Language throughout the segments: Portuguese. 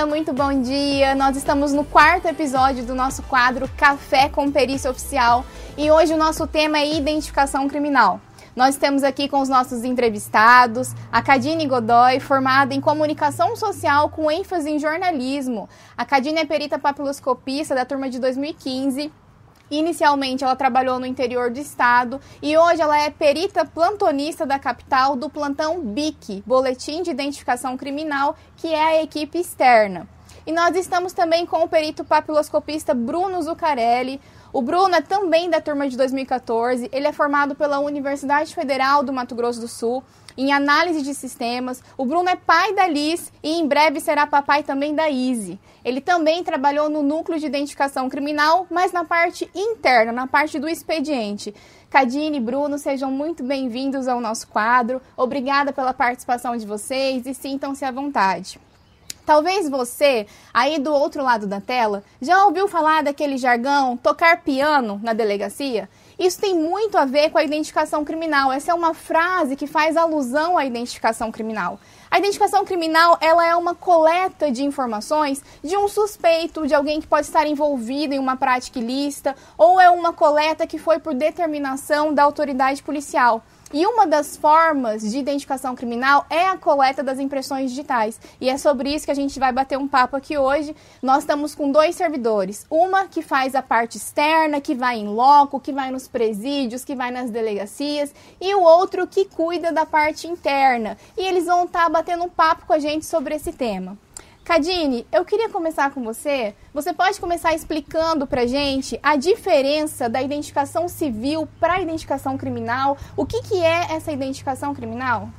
muito bom dia. Nós estamos no 4º episódio do nosso quadro Café com Perícia Oficial e hoje o nosso tema é identificação criminal. Nós estamos aqui com os nossos entrevistados, a Cadine Godoy, formada em comunicação social com ênfase em jornalismo. A Cadine é perita papiloscopista da turma de 2015. Inicialmente, ela trabalhou no interior do estado e hoje ela é perita plantonista da capital do plantão BIC, Boletim de Identificação Criminal, que é a equipe externa. E nós estamos também com o perito papiloscopista Bruno Zuccarelli. O Bruno é também da turma de 2014, ele é formado pela Universidade Federal do Mato Grosso do Sul, em análise de sistemas. O Bruno é pai da Liz e em breve será papai também da Izzy. Ele também trabalhou no núcleo de identificação criminal, mas na parte interna, na parte do expediente. Cadine e Bruno, sejam muito bem-vindos ao nosso quadro. Obrigada pela participação de vocês e sintam-se à vontade. Talvez você, aí do outro lado da tela, já ouviu falar daquele jargão tocar piano na delegacia? Isso tem muito a ver com a identificação criminal. Essa é uma frase que faz alusão à identificação criminal. A identificação criminal, ela é uma coleta de informações de um suspeito, de alguém que pode estar envolvido em uma prática ilícita, ou é uma coleta que foi por determinação da autoridade policial. E uma das formas de identificação criminal é a coleta das impressões digitais. E é sobre isso que a gente vai bater um papo aqui hoje. Nós estamos com 2 servidores. Uma que faz a parte externa, que vai em loco, que vai nos presídios, que vai nas delegacias. E o outro que cuida da parte interna. E eles vão estar batendo um papo com a gente sobre esse tema. Cadine, eu queria começar com você. Você pode começar explicando pra gente a diferença da identificação civil para a identificação criminal? O que é essa identificação criminal?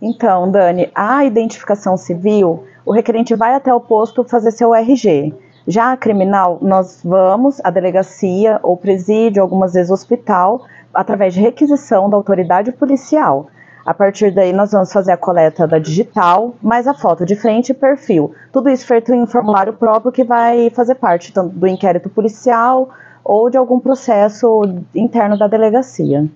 Então, Dani, a identificação civil, o requerente vai até o posto fazer seu RG. Já a criminal, nós vamos à delegacia ou presídio, algumas vezes hospital, através de requisição da autoridade policial. A partir daí, nós vamos fazer a coleta da digital, mais a foto de frente e perfil. Tudo isso feito em um formulário próprio que vai fazer parte tanto do inquérito policial ou de algum processo interno da delegacia.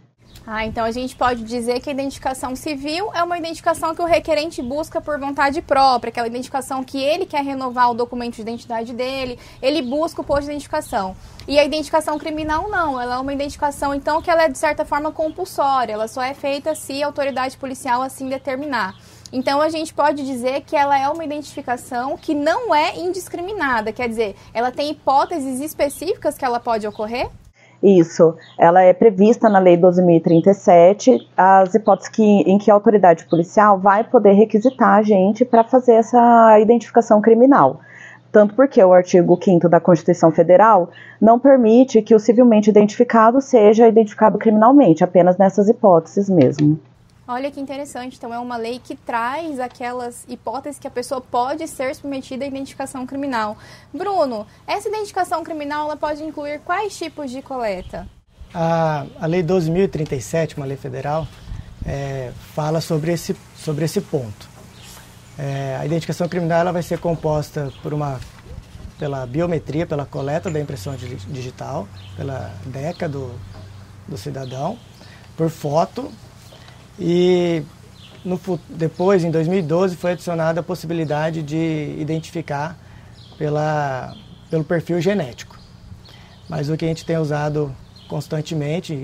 Então a gente pode dizer que a identificação civil é uma identificação que o requerente busca por vontade própria, aquela identificação que ele quer renovar o documento de identidade dele, ele busca o posto de identificação. E a identificação criminal não, ela é uma identificação então que ela é de certa forma compulsória, ela só é feita se a autoridade policial assim determinar. Então a gente pode dizer que ela é uma identificação que não é indiscriminada, quer dizer, ela tem hipóteses específicas que ela pode ocorrer? Isso, ela é prevista na Lei 12.037, as hipóteses em que a autoridade policial vai poder requisitar a gente para fazer essa identificação criminal. Tanto porque o artigo 5º da Constituição Federal não permite que o civilmente identificado seja identificado criminalmente, apenas nessas hipóteses mesmo. Olha que interessante, então é uma lei que traz aquelas hipóteses que a pessoa pode ser submetida à identificação criminal. Bruno, essa identificação criminal ela pode incluir quais tipos de coleta? A Lei 12.037, uma lei federal, fala sobre esse ponto. A identificação criminal ela vai ser composta pela biometria, pela coleta da impressão digital, pela DECA do cidadão, por foto. E depois, em 2012, foi adicionada a possibilidade de identificar pelo perfil genético. Mas o que a gente tem usado constantemente,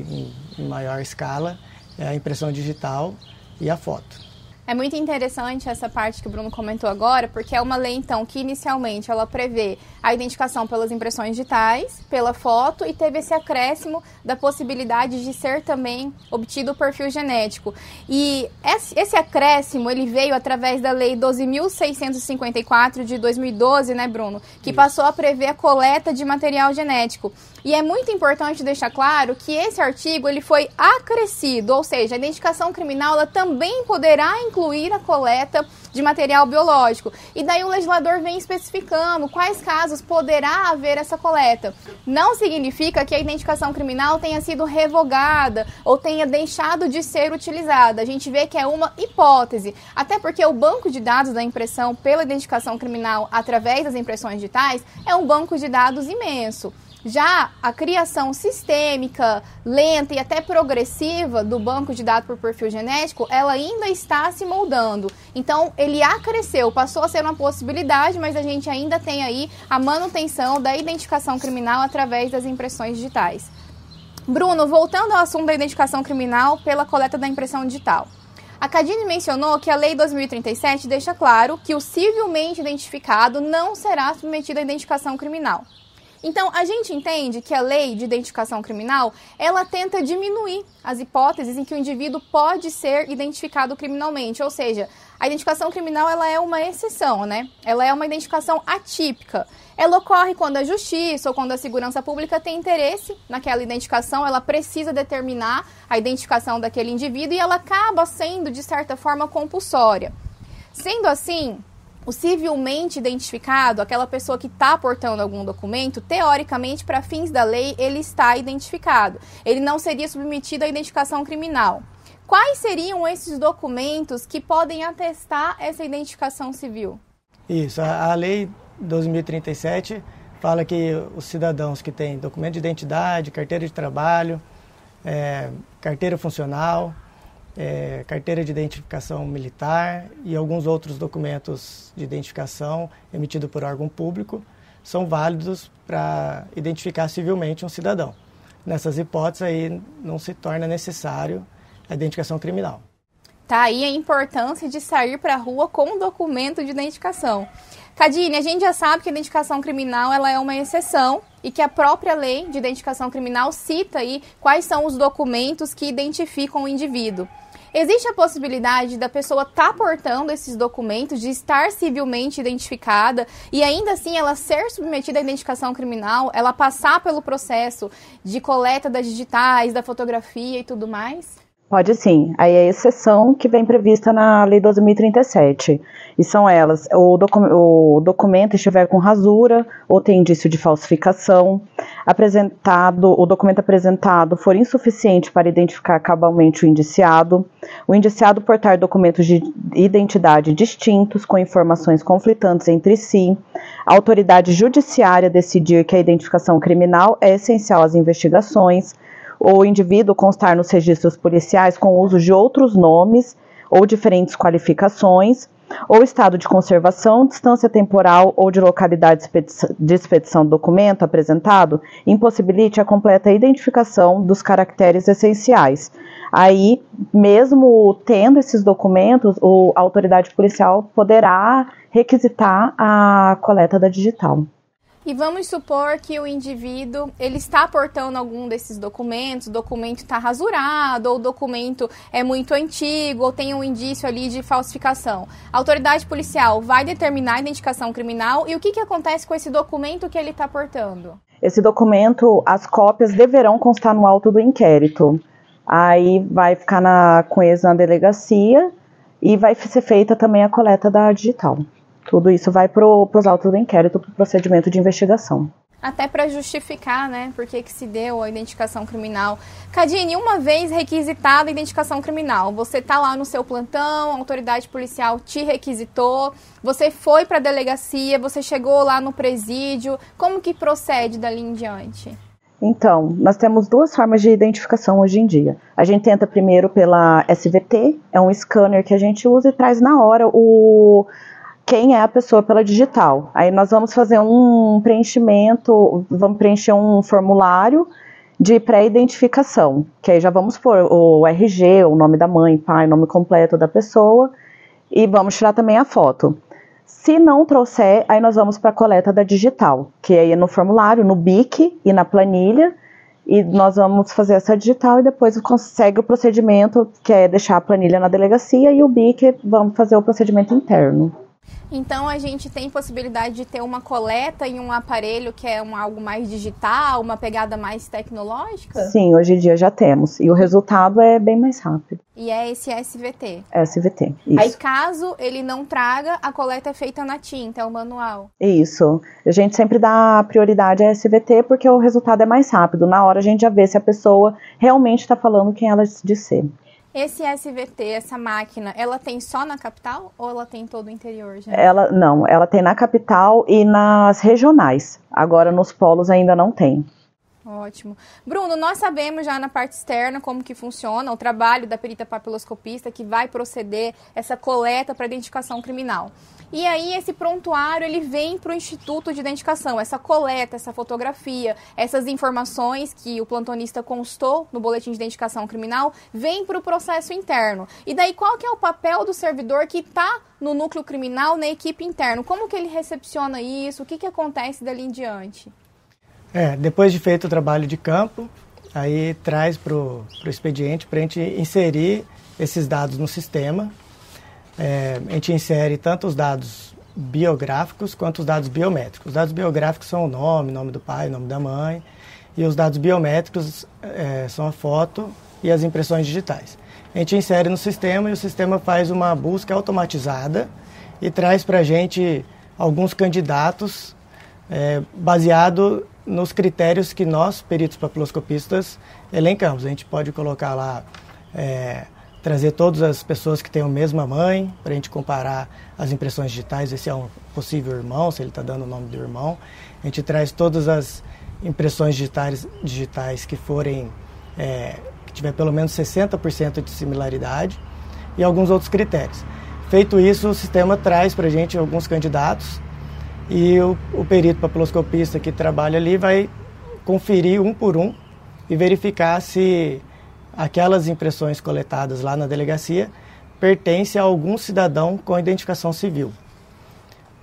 em maior escala, é a impressão digital e a foto. É muito interessante essa parte que o Bruno comentou agora, porque é uma lei, então, que inicialmente ela prevê a identificação pelas impressões digitais, pela foto, e teve esse acréscimo da possibilidade de ser também obtido o perfil genético. E esse acréscimo, ele veio através da Lei 12.654 de 2012, né, Bruno? Que passou a prever a coleta de material genético. E é muito importante deixar claro que esse artigo ele foi acrescido, ou seja, a identificação criminal ela também poderá incluir a coleta de material biológico. E daí o legislador vem especificando quais casos poderá haver essa coleta. Não significa que a identificação criminal tenha sido revogada ou tenha deixado de ser utilizada. A gente vê que é uma hipótese, até porque o banco de dados da impressão pela identificação criminal através das impressões digitais é um banco de dados imenso. Já a criação sistêmica, lenta e até progressiva do banco de dados por perfil genético, ela ainda está se moldando. Então, ele acresceu, passou a ser uma possibilidade, mas a gente ainda tem aí a manutenção da identificação criminal através das impressões digitais. Bruno, voltando ao assunto da identificação criminal pela coleta da impressão digital. A Cadine mencionou que a Lei 2037 deixa claro que o civilmente identificado não será submetido à identificação criminal. Então, a gente entende que a lei de identificação criminal, ela tenta diminuir as hipóteses em que o indivíduo pode ser identificado criminalmente. Ou seja, a identificação criminal, ela é uma exceção, né? Ela é uma identificação atípica. Ela ocorre quando a justiça ou quando a segurança pública tem interesse naquela identificação, ela precisa determinar a identificação daquele indivíduo e ela acaba sendo, de certa forma, compulsória. Sendo assim, o civilmente identificado, aquela pessoa que está portando algum documento, teoricamente, para fins da lei, ele está identificado. Ele não seria submetido à identificação criminal. Quais seriam esses documentos que podem atestar essa identificação civil? Isso, a Lei 2037 fala que os cidadãos que têm documento de identidade, carteira de trabalho, carteira funcional, carteira de identificação militar e alguns outros documentos de identificação emitidos por órgão público são válidos para identificar civilmente um cidadão. Nessas hipóteses aí não se torna necessário a identificação criminal. Tá aí a importância de sair para a rua com um documento de identificação. Cadine, a gente já sabe que a identificação criminal ela é uma exceção e que a própria lei de identificação criminal cita aí quais são os documentos que identificam o indivíduo. Existe a possibilidade da pessoa estar portando esses documentos, de estar civilmente identificada e ainda assim ela ser submetida à identificação criminal, ela passar pelo processo de coleta das digitais, da fotografia e tudo mais? Pode sim. Aí é a exceção que vem prevista na Lei 2037. E são elas, o documento estiver com rasura ou tem indício de falsificação, o documento apresentado for insuficiente para identificar cabalmente o indiciado portar documentos de identidade distintos com informações conflitantes entre si, a autoridade judiciária decidir que a identificação criminal é essencial às investigações, o indivíduo constar nos registros policiais com o uso de outros nomes ou diferentes qualificações, ou estado de conservação, distância temporal ou de localidade de expedição do documento apresentado impossibilite a completa identificação dos caracteres essenciais. Aí, mesmo tendo esses documentos, a autoridade policial poderá requisitar a coleta da digital. E vamos supor que o indivíduo, ele está portando algum desses documentos, o documento está rasurado, ou o documento é muito antigo, ou tem um indício ali de falsificação. A autoridade policial vai determinar a identificação criminal e o que acontece com esse documento que ele está portando? Esse documento, as cópias deverão constar no auto do inquérito. Aí vai ficar com eles na delegacia e vai ser feita também a coleta da digital. Tudo isso vai para os autos do inquérito, para o procedimento de investigação. Até para justificar, né, por que se deu a identificação criminal. Cadine, uma vez requisitada a identificação criminal, você está lá no seu plantão, a autoridade policial te requisitou, você foi para a delegacia, você chegou lá no presídio, como que procede dali em diante? Então, nós temos duas formas de identificação hoje em dia. A gente tenta primeiro pela SVT, é um scanner que a gente usa e traz na hora quem é a pessoa pela digital. Aí nós vamos fazer um preenchimento, vamos preencher um formulário de pré-identificação, que aí já vamos pôr o RG, o nome da mãe, pai, nome completo da pessoa, e vamos tirar também a foto. Se não trouxer, aí nós vamos para a coleta da digital, que aí é no formulário, no BIC e na planilha, e nós vamos fazer essa digital e depois consegue o procedimento, que é deixar a planilha na delegacia, e o BIC vamos fazer o procedimento interno. Então, a gente tem possibilidade de ter uma coleta em um aparelho que é algo mais digital, uma pegada mais tecnológica? Sim, hoje em dia já temos. E o resultado é bem mais rápido. E é esse SVT? SVT, isso. Aí, caso ele não traga, a coleta é feita na tinta, é o manual? Isso. A gente sempre dá prioridade a SVT porque o resultado é mais rápido. Na hora a gente já vê se a pessoa realmente está falando quem ela diz ser. Esse SVT, essa máquina, ela tem só na capital ou ela tem em todo o interior já? Ela tem na capital e nas regionais. Agora nos polos ainda não tem. Ótimo. Bruno, nós sabemos já na parte externa como que funciona o trabalho da perita papiloscopista que vai proceder essa coleta para identificação criminal. E aí esse prontuário ele vem para o Instituto de Identificação, essa coleta, essa fotografia, essas informações que o plantonista constou no boletim de identificação criminal, vem para o processo interno. E daí qual que é o papel do servidor que está no núcleo criminal, na equipe interna? Como que ele recepciona isso? O que acontece dali em diante? Depois de feito o trabalho de campo, aí traz para o expediente para a gente inserir esses dados no sistema. A gente insere tanto os dados biográficos quanto os dados biométricos. Os dados biográficos são o nome do pai, nome da mãe, e os dados biométricos são a foto e as impressões digitais. A gente insere no sistema e o sistema faz uma busca automatizada e traz para a gente alguns candidatos baseado nos critérios que nós, peritos papiloscopistas, elencamos. A gente pode colocar lá, trazer todas as pessoas que têm a mesma mãe, para a gente comparar as impressões digitais, ver se é um possível irmão, se ele está dando o nome do irmão. A gente traz todas as impressões digitais que forem, que tiver pelo menos 60% de similaridade e alguns outros critérios. Feito isso, o sistema traz para a gente alguns candidatos e o perito papiloscopista que trabalha ali vai conferir um por um e verificar se aquelas impressões coletadas lá na delegacia pertencem a algum cidadão com identificação civil.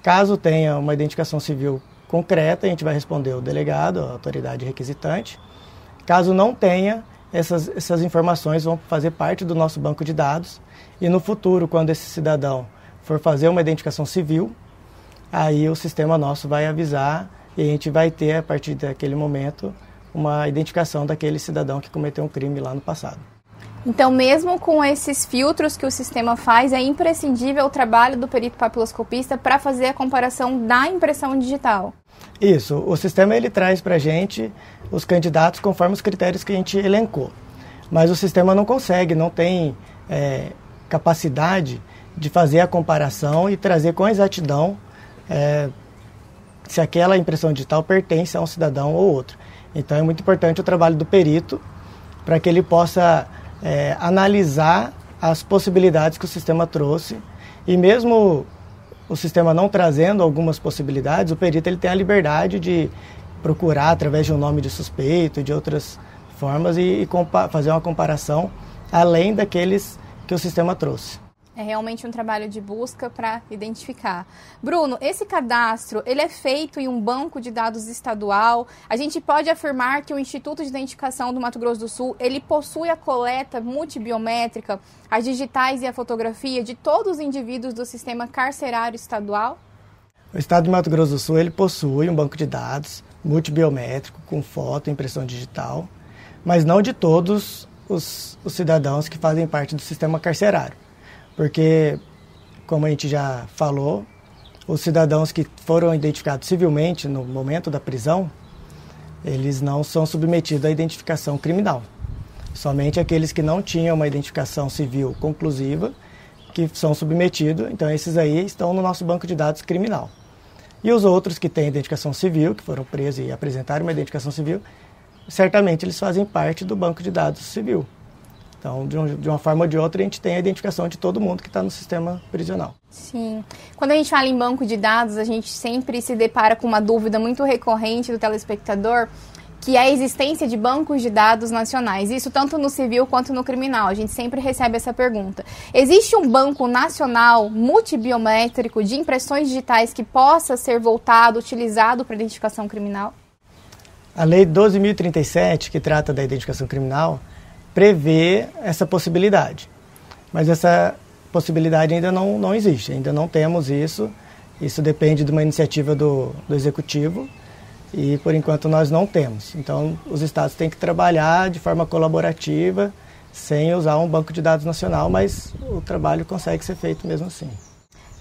Caso tenha uma identificação civil concreta, a gente vai responder o delegado, a autoridade requisitante. Caso não tenha, essas informações vão fazer parte do nosso banco de dados e no futuro, quando esse cidadão for fazer uma identificação civil, aí o sistema nosso vai avisar e a gente vai ter, a partir daquele momento, uma identificação daquele cidadão que cometeu um crime lá no passado. Então, mesmo com esses filtros que o sistema faz, é imprescindível o trabalho do perito papiloscopista para fazer a comparação da impressão digital. Isso, o sistema ele traz para a gente os candidatos conforme os critérios que a gente elencou. Mas o sistema não consegue, não tem capacidade de fazer a comparação e trazer com exatidão se aquela impressão digital pertence a um cidadão ou outro. Então é muito importante o trabalho do perito para que ele possa analisar as possibilidades que o sistema trouxe e mesmo o sistema não trazendo algumas possibilidades, o perito ele tem a liberdade de procurar através de um nome de suspeito e de outras formas e fazer uma comparação além daqueles que o sistema trouxe. É realmente um trabalho de busca para identificar. Bruno, esse cadastro, ele é feito em um banco de dados estadual. A gente pode afirmar que o Instituto de Identificação do Mato Grosso do Sul, ele possui a coleta multibiométrica, as digitais e a fotografia de todos os indivíduos do sistema carcerário estadual? O Estado de Mato Grosso do Sul, ele possui um banco de dados multibiométrico com foto e impressão digital, mas não de todos os cidadãos que fazem parte do sistema carcerário. Porque, como a gente já falou, os cidadãos que foram identificados civilmente no momento da prisão, eles não são submetidos à identificação criminal. Somente aqueles que não tinham uma identificação civil conclusiva que são submetidos, então esses aí estão no nosso banco de dados criminal. E os outros que têm identificação civil, que foram presos e apresentaram uma identificação civil, certamente eles fazem parte do banco de dados civil. Então, de uma forma ou de outra, a gente tem a identificação de todo mundo que está no sistema prisional. Sim. Quando a gente fala em banco de dados, a gente sempre se depara com uma dúvida muito recorrente do telespectador, que é a existência de bancos de dados nacionais. Isso tanto no civil quanto no criminal. A gente sempre recebe essa pergunta. Existe um banco nacional multibiométrico de impressões digitais que possa ser voltado, utilizado para identificação criminal? A Lei 12.037, que trata da identificação criminal, prevê essa possibilidade. Mas essa possibilidade ainda não existe, ainda não temos isso. Isso depende de uma iniciativa do Executivo e, por enquanto, nós não temos. Então, os estados têm que trabalhar de forma colaborativa, sem usar um banco de dados nacional, mas o trabalho consegue ser feito mesmo assim.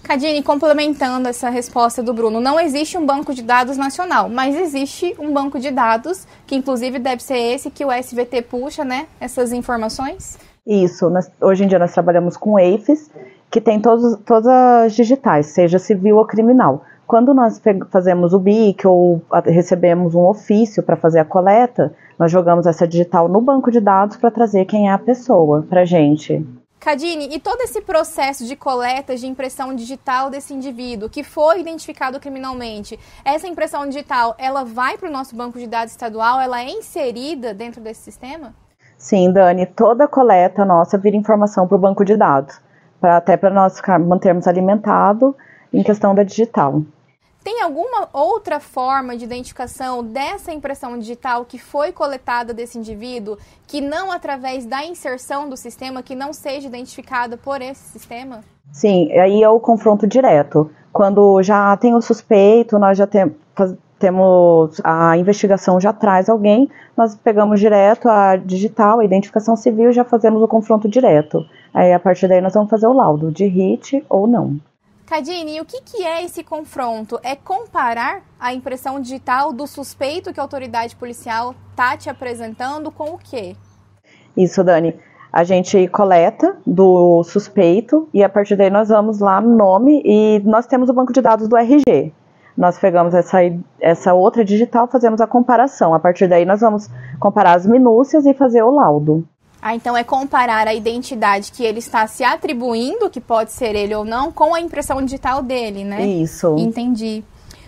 Cadine, complementando essa resposta do Bruno, não existe um banco de dados nacional, mas existe um banco de dados, que inclusive deve ser esse que o SVT puxa, né, essas informações? Isso, hoje em dia nós trabalhamos com EIFES, que tem todas as digitais, seja civil ou criminal. Quando nós fazemos o BIC ou recebemos um ofício para fazer a coleta, nós jogamos essa digital no banco de dados para trazer quem é a pessoa para a gente. Cadine, e todo esse processo de coleta de impressão digital desse indivíduo que foi identificado criminalmente, essa impressão digital, ela vai para o nosso banco de dados estadual? Ela é inserida dentro desse sistema? Sim, Dani, toda coleta nossa vira informação para o banco de dados, até para nós mantermos alimentado em questão da digital. Tem alguma outra forma de identificação dessa impressão digital que foi coletada desse indivíduo, que não através da inserção do sistema, que não seja identificada por esse sistema? Sim, aí é o confronto direto. Quando já tem o suspeito, nós já temos a investigação, já traz alguém, nós pegamos direto a digital, a identificação civil, e já fazemos o confronto direto. Aí a partir daí nós vamos fazer o laudo de hit ou não. Cadine, e o que é esse confronto? É comparar a impressão digital do suspeito que a autoridade policial está te apresentando com o quê? Isso, Dani. A gente coleta do suspeito e a partir daí nós vamos lá no nome e nós temos o banco de dados do RG. Nós pegamos essa outra digital, fazemos a comparação. A partir daí nós vamos comparar as minúcias e fazer o laudo. Então é comparar a identidade que ele está se atribuindo, que pode ser ele ou não, com a impressão digital dele, né? Isso. Entendi.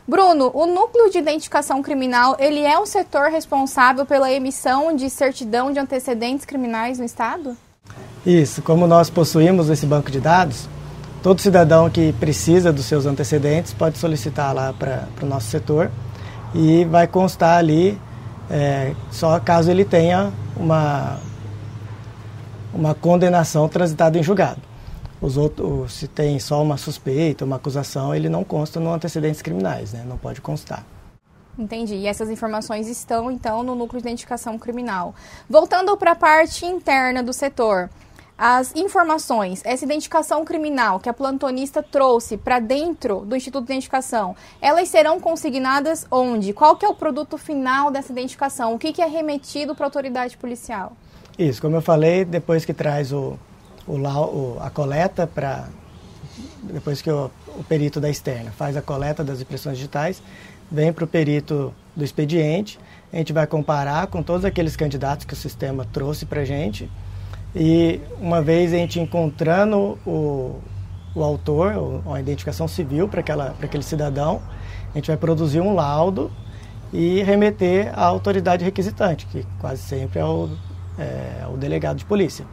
Bruno, o núcleo de identificação criminal, ele é o setor responsável pela emissão de certidão de antecedentes criminais no Estado? Isso. Como nós possuímos esse banco de dados, todo cidadão que precisa dos seus antecedentes pode solicitar lá para o nosso setor e vai constar ali, só caso ele tenha uma condenação transitada em julgado. Se tem só uma suspeita, uma acusação, ele não consta no antecedentes criminais, né? Não pode constar. Entendi. E essas informações estão, então, no núcleo de identificação criminal. Voltando para a parte interna do setor, as informações, essa identificação criminal que a plantonista trouxe para dentro do Instituto de Identificação, elas serão consignadas onde? Qual que é o produto final dessa identificação? O que é remetido para a autoridade policial? Isso, como eu falei, depois que traz a coleta, depois que o perito da externa faz a coleta das impressões digitais, vem para o perito do expediente, a gente vai comparar com todos aqueles candidatos que o sistema trouxe para a gente, e uma vez a gente encontrando o autor, ou a identificação civil para aquele cidadão, a gente vai produzir um laudo e remeter à autoridade requisitante, que quase sempre é o delegado de polícia.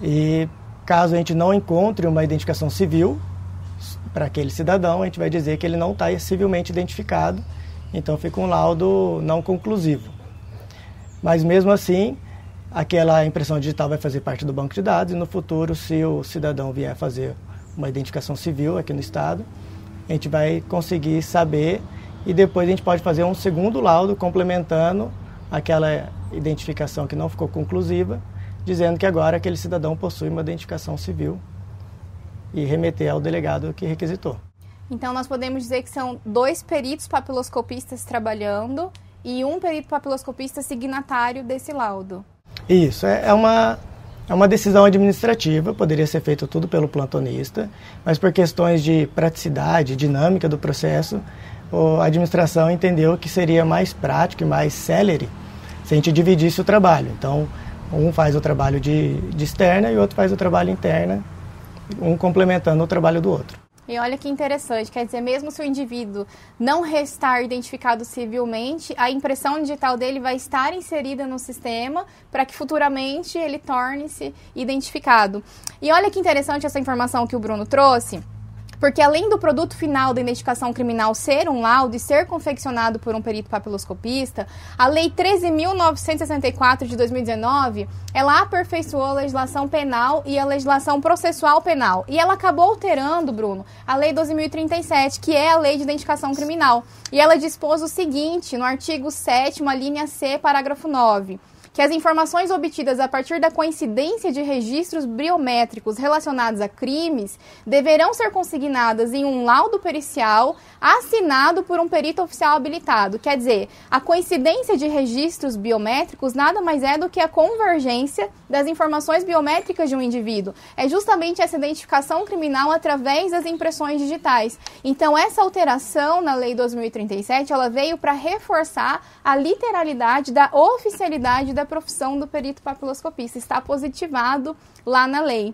E caso a gente não encontre uma identificação civil para aquele cidadão, a gente vai dizer que ele não está civilmente identificado, então fica um laudo não conclusivo. Mas mesmo assim, aquela impressão digital vai fazer parte do banco de dados e no futuro, se o cidadão vier fazer uma identificação civil aqui no estado, a gente vai conseguir saber e depois a gente pode fazer um segundo laudo complementando aquela identificação que não ficou conclusiva, dizendo que agora aquele cidadão possui uma identificação civil e remeter ao delegado que requisitou. Então nós podemos dizer que são 2 peritos papiloscopistas trabalhando e um perito papiloscopista signatário desse laudo. Isso, é uma decisão administrativa, poderia ser feito tudo pelo plantonista, mas por questões de praticidade, dinâmica do processo, a administração entendeu que seria mais prático e mais célere se a gente dividisse o trabalho. Então, um faz o trabalho de externa e o outro faz o trabalho interna, um complementando o trabalho do outro. E olha que interessante, quer dizer, mesmo se o indivíduo não restar identificado civilmente, a impressão digital dele vai estar inserida no sistema para que futuramente ele torne-se identificado. E olha que interessante essa informação que o Bruno trouxe, porque além do produto final da identificação criminal ser um laudo e ser confeccionado por um perito papiloscopista, a Lei 13.964 de 2019, ela aperfeiçoou a legislação penal e a legislação processual penal. E ela acabou alterando, Bruno, a Lei 12.037, que é a Lei de Identificação Criminal. E ela dispôs o seguinte, no artigo 7º, a linha C, parágrafo 9, que as informações obtidas a partir da coincidência de registros biométricos relacionados a crimes deverão ser consignadas em um laudo pericial assinado por um perito oficial habilitado. Quer dizer, a coincidência de registros biométricos nada mais é do que a convergência das informações biométricas de um indivíduo. É justamente essa identificação criminal através das impressões digitais. Então, essa alteração na Lei 2037, ela veio para reforçar a literalidade da oficialidade da profissão do perito papiloscopista. Está positivado lá na lei.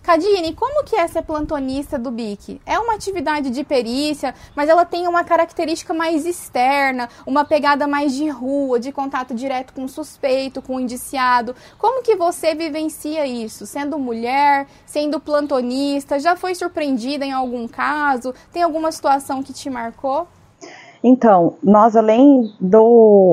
Cadine, como que é ser plantonista do BIC? É uma atividade de perícia, mas ela tem uma característica mais externa, uma pegada mais de rua, de contato direto com o suspeito, com o indiciado. Como que você vivencia isso? Sendo mulher, sendo plantonista, já foi surpreendida em algum caso? Tem alguma situação que te marcou? Então, nós além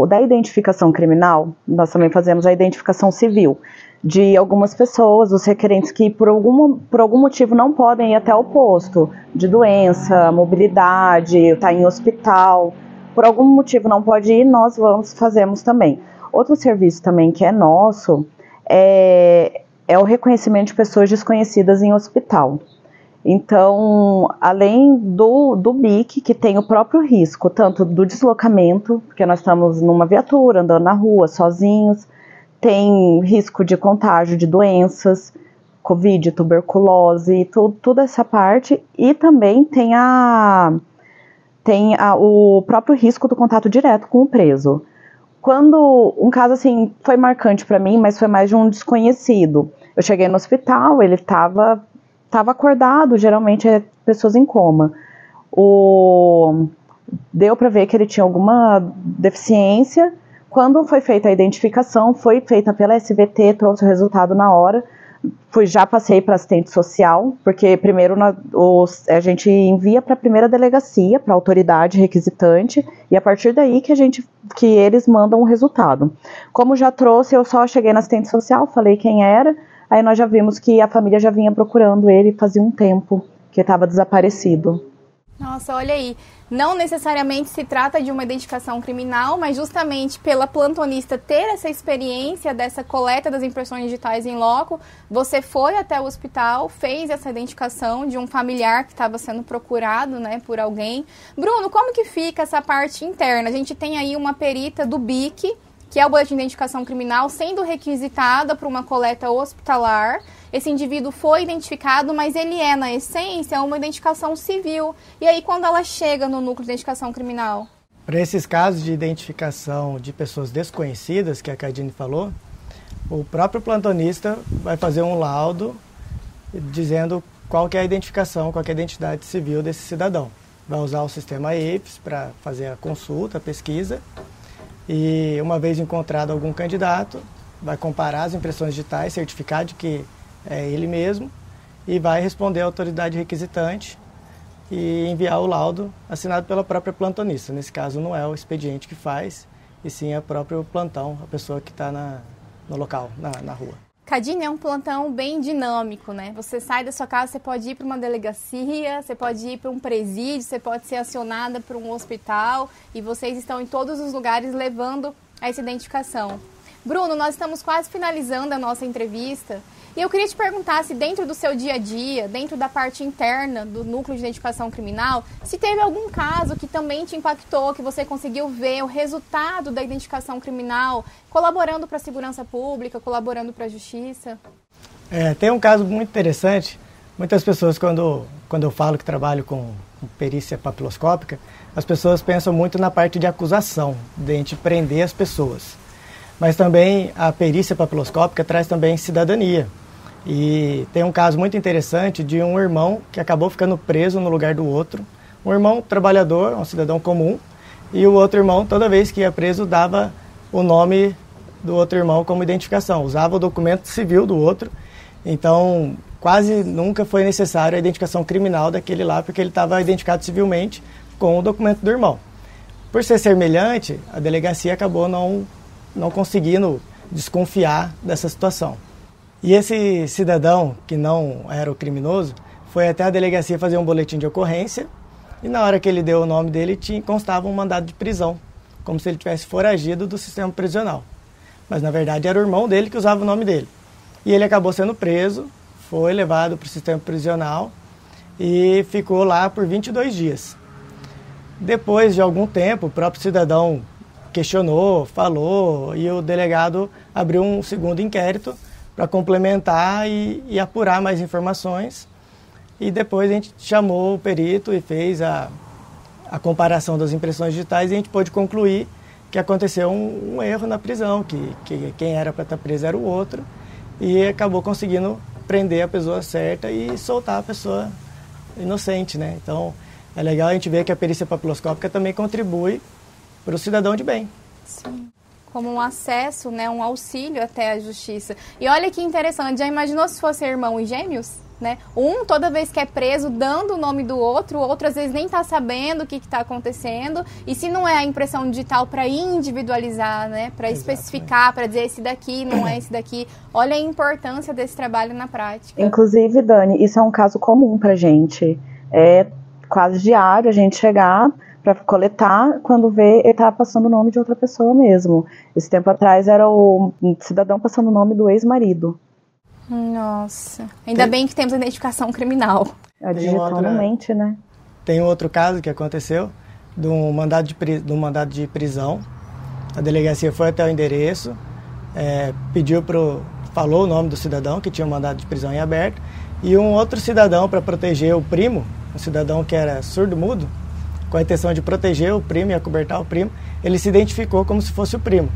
da identificação criminal, nós também fazemos a identificação civil de algumas pessoas, os requerentes que por algum motivo não podem ir até o posto de doença, mobilidade, está em hospital, por algum motivo não pode ir, nós fazemos também. Outro serviço também que é nosso é o reconhecimento de pessoas desconhecidas em hospital. Então, além do BIC, que tem o próprio risco, tanto do deslocamento, porque nós estamos numa viatura, andando na rua, sozinhos, tem risco de contágio de doenças, Covid, tuberculose, toda essa parte, e também tem o próprio risco do contato direto com o preso. Quando um caso assim foi marcante para mim, mas foi mais de um desconhecido. Eu cheguei no hospital, ele estava acordado, geralmente é pessoas em coma. Deu para ver que ele tinha alguma deficiência. Quando foi feita a identificação, foi feita pela SBT, trouxe o resultado na hora. Já passei para assistente social, porque primeiro a gente envia para a primeira delegacia, para a autoridade requisitante, e a partir daí que eles mandam o resultado. Como já trouxe, eu só cheguei na assistente social, falei quem era, aí nós já vimos que a família já vinha procurando ele fazia um tempo que estava desaparecido. Nossa, olha aí, não necessariamente se trata de uma identificação criminal, mas justamente pela plantonista ter essa experiência dessa coleta das impressões digitais em loco, você foi até o hospital, fez essa identificação de um familiar que estava sendo procurado, né, por alguém. Bruno, como que fica essa parte interna? A gente tem aí uma perita do BIC, que é o boletim de identificação criminal, sendo requisitada para uma coleta hospitalar. Esse indivíduo foi identificado, mas ele é, na essência, uma identificação civil. E aí, quando ela chega no núcleo de identificação criminal? Para esses casos de identificação de pessoas desconhecidas, que a Cadine falou, o próprio plantonista vai fazer um laudo dizendo qual que é a identificação, qual que é a identidade civil desse cidadão. Vai usar o sistema EIPS para fazer a consulta, a pesquisa. E uma vez encontrado algum candidato, vai comparar as impressões digitais, certificar de que é ele mesmo, e vai responder à autoridade requisitante e enviar o laudo assinado pela própria plantonista. Nesse caso não é o expediente que faz, e sim o próprio plantão, a pessoa que está no local, na rua. Cadine, é um plantão bem dinâmico, né? Você sai da sua casa, você pode ir para uma delegacia, você pode ir para um presídio, você pode ser acionada para um hospital, e vocês estão em todos os lugares levando essa identificação. Bruno, nós estamos quase finalizando a nossa entrevista, e eu queria te perguntar se dentro do seu dia a dia, dentro da parte interna do núcleo de identificação criminal, se teve algum caso que também te impactou, que você conseguiu ver o resultado da identificação criminal, colaborando para a segurança pública, colaborando para a justiça? Tem um caso muito interessante. Muitas pessoas, quando eu falo que trabalho com perícia papiloscópica, as pessoas pensam muito na parte de acusação, de a gente prender as pessoas. Mas também a perícia papiloscópica traz também cidadania. E tem um caso muito interessante de um irmão que acabou ficando preso no lugar do outro. Um irmão trabalhador, um cidadão comum, e o outro irmão, toda vez que ia preso, dava o nome do outro irmão como identificação, usava o documento civil do outro. Então, quase nunca foi necessário a identificação criminal daquele lá, porque ele estava identificado civilmente com o documento do irmão. Por ser semelhante, a delegacia acabou não conseguindo desconfiar dessa situação. E esse cidadão, que não era o criminoso, foi até a delegacia fazer um boletim de ocorrência, e na hora que ele deu o nome dele, constava um mandado de prisão, como se ele tivesse foragido do sistema prisional. mas na verdade era o irmão dele que usava o nome dele. E ele acabou sendo preso, foi levado para o sistema prisional e ficou lá por 22 dias. Depois de algum tempo, o próprio cidadão questionou, falou, e o delegado abriu um segundo inquérito para complementar e apurar mais informações. E depois a gente chamou o perito e fez a comparação das impressões digitais e a gente pôde concluir que aconteceu um erro na prisão, que quem era para estar preso era o outro, e acabou conseguindo prender a pessoa certa e soltar a pessoa inocente, né? Então, é legal a gente ver que a perícia papiloscópica também contribui para o cidadão de bem. Sim. Como um acesso, né, um auxílio até a justiça. E olha que interessante, já imaginou se fossem irmão e gêmeos? Né? Um, toda vez que é preso, dando o nome do outro, o outro às vezes nem está sabendo o que está acontecendo. E se não é a impressão digital para individualizar, né? Para especificar, para dizer esse daqui não é esse daqui. Olha a importância desse trabalho na prática. Inclusive, Dani, isso é um caso comum para a gente. É quase diário a gente chegar para coletar, quando vê, ele estava passando o nome de outra pessoa mesmo. Esse tempo atrás era um cidadão passando o nome do ex-marido. Nossa, ainda bem que temos a identificação criminal. É digitalmente, né? Tem outro caso que aconteceu, de um mandado de prisão. A delegacia foi até o endereço, falou o nome do cidadão que tinha um mandado de prisão em aberto, e um outro cidadão, para proteger o primo, um cidadão que era surdo-mudo, com a intenção de proteger o primo e acobertar o primo, ele se identificou como se fosse o primo.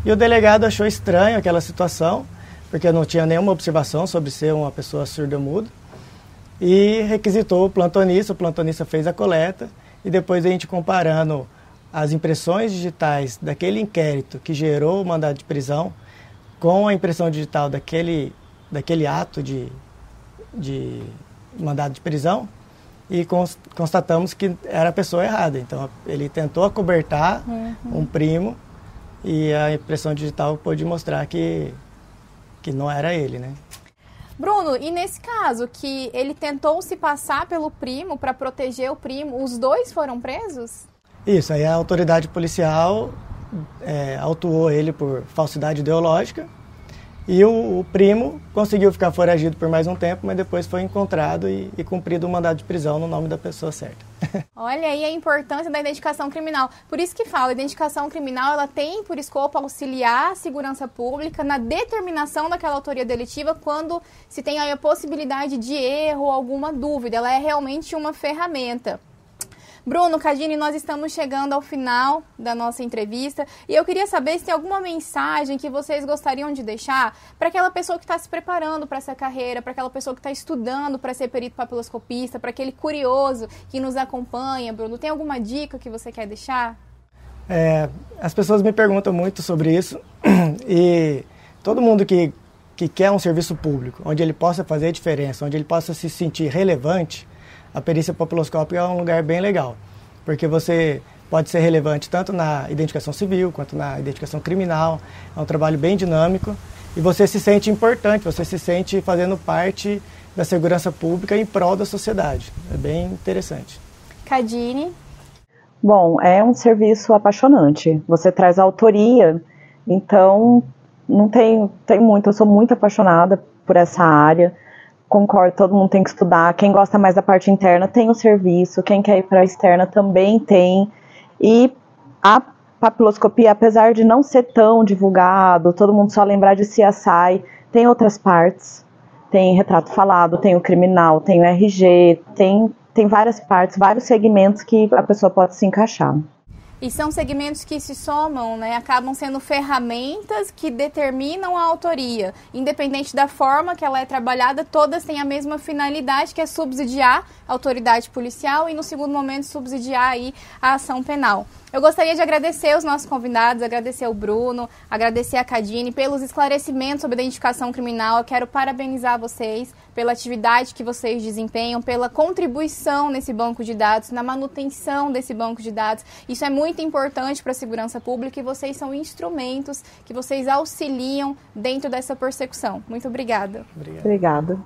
E o delegado achou estranho aquela situação, porque não tinha nenhuma observação sobre ser uma pessoa surda-muda, e requisitou o plantonista fez a coleta, e depois a gente comparando as impressões digitais daquele inquérito que gerou o mandado de prisão com a impressão digital daquele ato de mandado de prisão, e constatamos que era a pessoa errada. Então ele tentou acobertar um primo, e a impressão digital pôde mostrar que não era ele, né? Bruno, e nesse caso que ele tentou se passar pelo primo para proteger o primo, os dois foram presos? Isso, aí a autoridade policial autuou ele por falsidade ideológica, e o primo conseguiu ficar foragido por mais um tempo, mas depois foi encontrado e cumprido o mandado de prisão no nome da pessoa certa. Olha aí a importância da identificação criminal. Por isso que falo, a identificação criminal ela tem por escopo auxiliar a segurança pública na determinação daquela autoria delitiva quando se tem aí a possibilidade de erro ou alguma dúvida. Ela é realmente uma ferramenta. Bruno, Cadine, nós estamos chegando ao final da nossa entrevista e eu queria saber se tem alguma mensagem que vocês gostariam de deixar para aquela pessoa que está se preparando para essa carreira, para aquela pessoa que está estudando para ser perito papiloscopista, para aquele curioso que nos acompanha. Bruno, tem alguma dica que você quer deixar? As pessoas me perguntam muito sobre isso e todo mundo que quer um serviço público, onde ele possa fazer a diferença, onde ele possa se sentir relevante, a perícia papiloscópica é um lugar bem legal, porque você pode ser relevante tanto na identificação civil quanto na identificação criminal. É um trabalho bem dinâmico e você se sente importante, você se sente fazendo parte da segurança pública em prol da sociedade. É bem interessante. Cadine? Bom, é um serviço apaixonante. Você traz a autoria, então não tem muito. Eu sou muito apaixonada por essa área. Concordo, todo mundo tem que estudar. Quem gosta mais da parte interna tem o serviço, quem quer ir para a externa também tem. E a papiloscopia, apesar de não ser tão divulgado, todo mundo só lembrar de CSI, tem outras partes. Tem retrato falado, tem o criminal, tem o RG, tem várias partes, vários segmentos que a pessoa pode se encaixar. E são segmentos que se somam, né? Acabam sendo ferramentas que determinam a autoria. Independente da forma que ela é trabalhada, todas têm a mesma finalidade, que é subsidiar a autoridade policial e, no segundo momento, subsidiar aí a ação penal. Eu gostaria de agradecer os nossos convidados, agradecer ao Bruno, agradecer a Cadine pelos esclarecimentos sobre a identificação criminal. Eu quero parabenizar vocês pela atividade que vocês desempenham, pela contribuição nesse banco de dados, na manutenção desse banco de dados. Isso é muito importante para a segurança pública e vocês são instrumentos que vocês auxiliam dentro dessa persecução. Muito obrigada. Obrigada.